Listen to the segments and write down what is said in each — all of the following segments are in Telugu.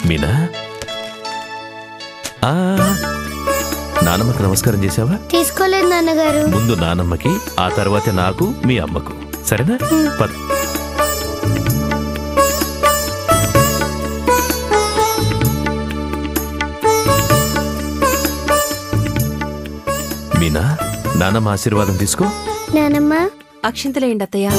మీనా, నానమ్మకి నమస్కారం చేసావా? తీసుకోలేదు నాన్నగారు. ముందు నానమ్మకి, ఆ తర్వాత నాకు, మీ అమ్మకు. సరేనా? పద. మీనా, నానమ్మ ఆశీర్వాదం తీసుకో. నానమ్మ అక్షింతలేండి అత్తయ్య.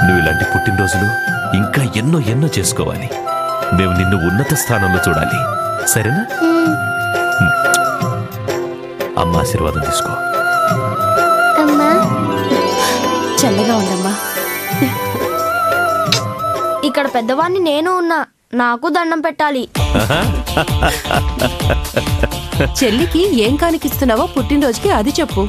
నువ్వు ఇలాంటి పుట్టినరోజులు ఇంకా ఎన్నో ఎన్నో చేసుకోవాలి. మేము నిన్ను ఉన్నత స్థానంలో చూడాలి. సరేనా? అమ్మ ఆశీర్వాదం తీసుకో. చల్లగా ఉండమ్మా. ఇక్కడ పెద్దవాణ్ణి నేను ఉన్నా, నాకు దండం పెట్టాలి. చెల్లికి ఏం కానికిస్తున్నావో పుట్టినరోజుకి అది చెప్పు.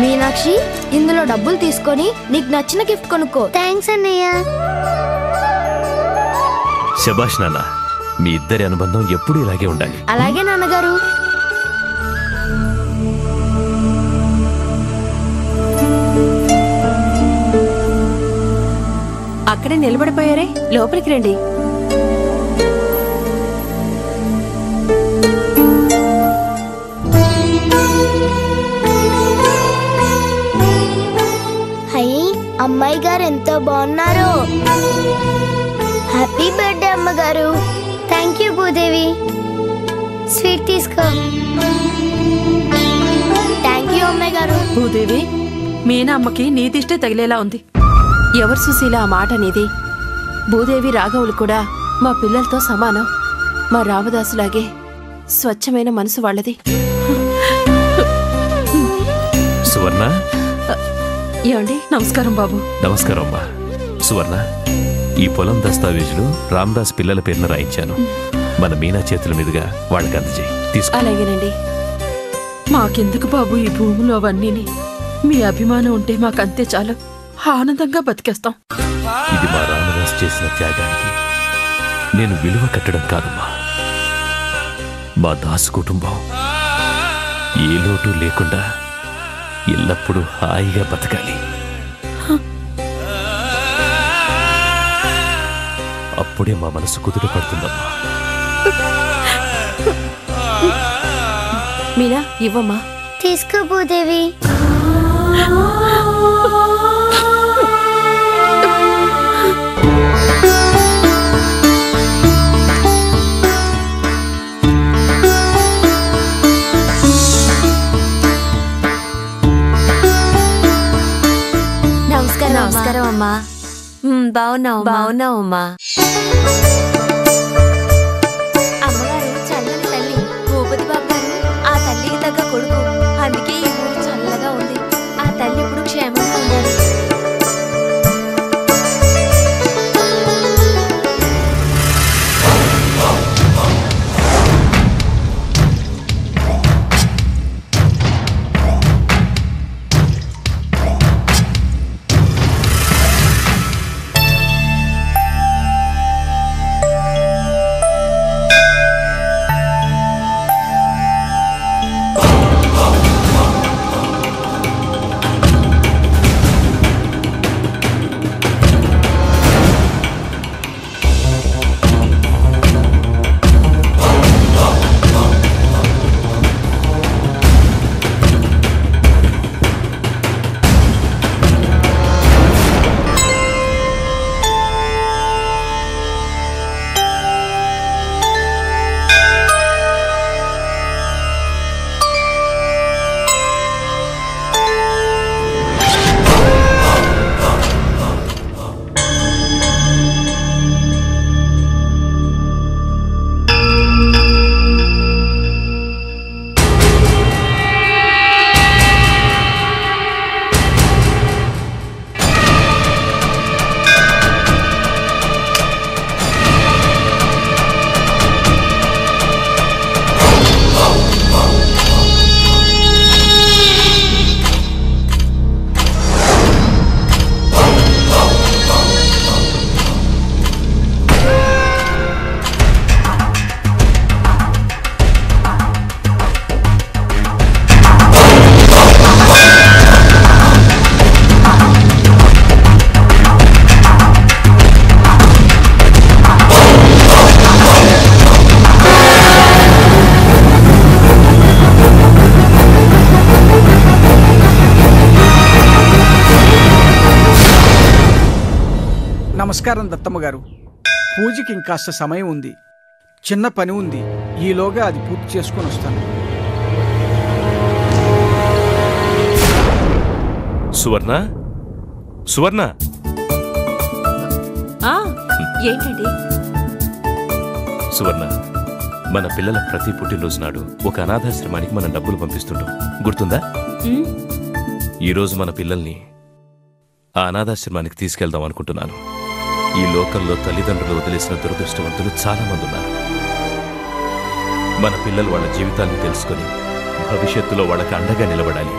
మీనాక్షి, ఇందులో డబ్బులు తీసుకొని నీకు నచ్చిన గిఫ్ట్ కొనుక్కో. థ్యాంక్స్ అన్నయ్య. శభాష్ నాన్న, మీ ఇద్దరి అనుబంధం ఎప్పుడూ ఇలాగే ఉండాలి. అలాగే నాన్నగారు. అక్కడే నిలబడిపోయారే, లోపలికి రండి. అమ్మాయి గారు ఎంతో బాగున్నారు. హ్యాపీ బర్త్డే అమ్మగారు. Thank you Bhudevi. స్వీట్ తీసుకో. థ్యాంక్ యూ అమ్మాయి గారు. భూదేవి, మీనా అమ్మకి నీతిష్టే తగిలేలా ఉంది. ఎవరు సుశీల ఆ మాట అనేది? భూదేవి రాఘవులు కూడా మా పిల్లలతో సమానం. మా రామదాసులాగే స్వచ్ఛమైన మనసు వాళ్ళది. సువర్ణ. ఏమండి? నమస్కారం బాబు. నమస్కారం అమ్మా. సువర్ణ, ఈ పొలం దస్తావేజులు రామదాస్ పిల్లల పేరున రాయించాను. మన మీనా చేతుల మీదుగా వాళ్ళకి అందజేయి. తీసుకో. అలాగేనండి. మాకెందుకు బాబు ఈ భూములు అవన్నీ? మీ అభిమానం ఉంటే మాకంతే చాలు. ఆనందంగా బతికేస్తాం. ఇది మా రామదాస్ చేసిన త్యాగానికి నేను విలువ కట్టడం కాదమ్మా. మా దాసు కుటుంబం ఏ లోటు లేకుండా ఎల్లప్పుడూ హాయిగా బతకాలి. అప్పుడే మా మనసు కుదుట పడుతుందమ్మా. మీనా, ఇవ్వమ్మా. తీసుకో భూదేవి. నమస్కారం అమ్మా. బాగున్నావు? బాగున్నావమ్మా. అమ్మగారు చల్లని తల్లి. భూపతి బాబు గారు ఆ తల్లికి తగ్గ కొడుకు. అందుకే ఈ ఊరు చల్లగా ఉంది. ఆ తల్లి నమస్కారం దత్తమ్మ గారు. పూజకి ఇంకాస్త సమయం ఉంది. చిన్న పని ఉంది, ఈలోగా అది పూర్తి చేసుకొని వస్తాను. సువర్ణ, సువర్ణ, ఏంటండి? సువర్ణ, మన పిల్లల ప్రతి పుట్టినరోజు నాడు ఒక అనాథాశ్రమానికి మనం డబ్బులు పంపిస్తుంటాం, గుర్తుందా? ఈరోజు మన పిల్లల్ని ఆ అనాథాశ్రమానికి తీసుకెళ్దాం అనుకుంటున్నాను. ఈ లోకంలో తల్లిదండ్రులు వదిలేసిన దురదృష్టవంతులు చాలా మంది ఉన్నారు. మన పిల్లలు వాళ్ళ జీవితాన్ని తెలుసుకొని భవిష్యత్తులో వాళ్ళకి అండగా నిలబడాలి.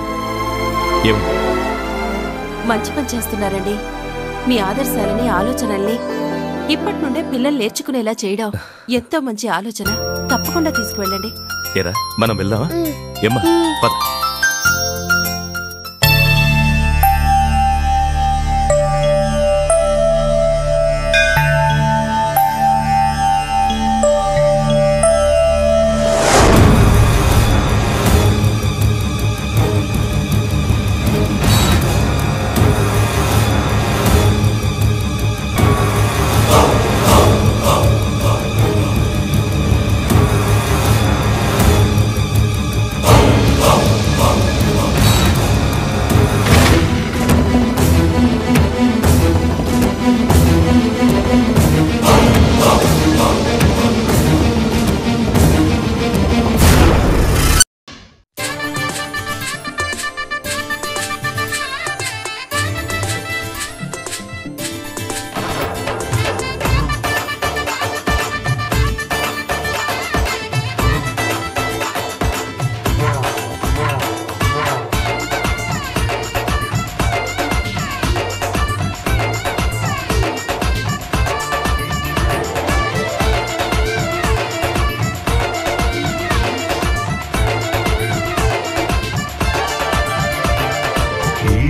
ఏమిటి? మంచి పని చేస్తున్నారండి. మీ ఆదర్శాలని, ఆలోచనల్ని ఇప్పటి నుండే పిల్లలు నేర్చుకునేలా చేయడం ఎంతో మంచి ఆలోచన. తప్పకుండా తీసుకువెళ్ళండి. ఏరా, మనం వెళ్దామా? ఏమ్మా, పద.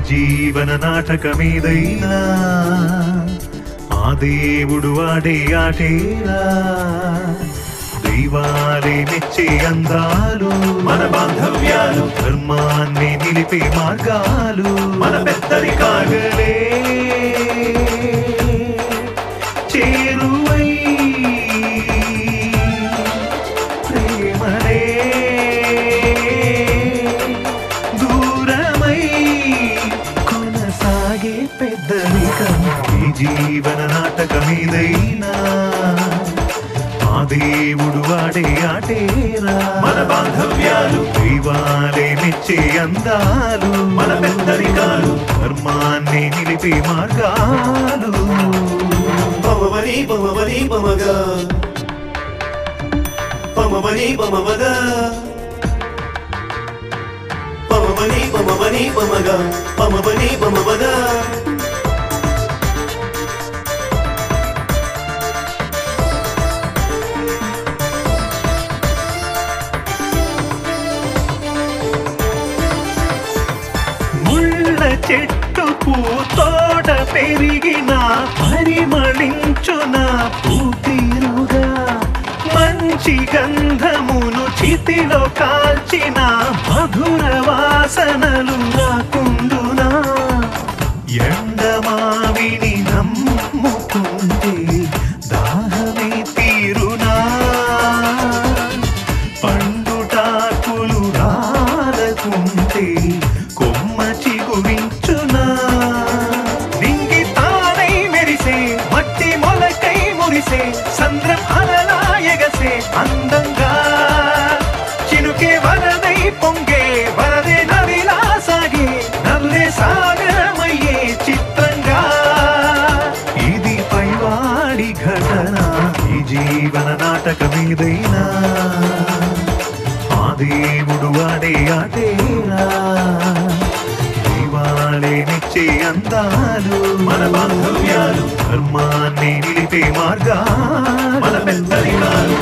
జీవన నాటకమేదైనా ఆ దేవుడు ఆడే ఆటేరా. దైవాలే మెచ్చే అందాలు మన బాంధవ్యాలు, ధర్మాన్ని నిలిపే మార్గాలు మన పెద్దరికాగలే చేరువై ప్రేమలే పెద్దరికం. ఈ జీవన నాటకమేదైనా ఆ దేవుడు ఆడే ఆటేరా. మన బాంధవ్యాలు, దైవాలే మెచ్చే అందాలు మన పెద్దరికాలు, ధర్మాన్ని నిలిపే మార్గాలు. పమవని పమవని పమగా పమవని పమవగా పమవని పమవని పమగా పమవని పమవగా. ముళ్ళ చెట్టు పూతోట పెరిగిన పరిమళించున పూతీరుగా, మంచి గంధమును చితిలో కాల్చిన మధుర వాసనలు నాకుండునా. ఎండమావిని నమ్ముకుంటే దాహమే తీరునా, పండుటాకులు రాలకుంటే కొమ్మ చిగురించునా. నింగి తానై మెరిసే మట్టి మొలకై మురిసే సంద్రం అలలా ఎగసే అందంగా, చినుకే వరదై పొంగే వరదే నదిలా సాగే నల్లే సాగరమయ్యే చిత్రంగా. ఇది పైవాడి ఘటన, ఈ జీవన నాటకమేదైనా ఆ దేవుడు ఆడే ఆటేరా. దైవాలే నిచ్చే అందాలు మన బాంధవ్యాలు, ధర్మాన్ని నిలిపే మార్గాలు మన పెద్దరికాలు.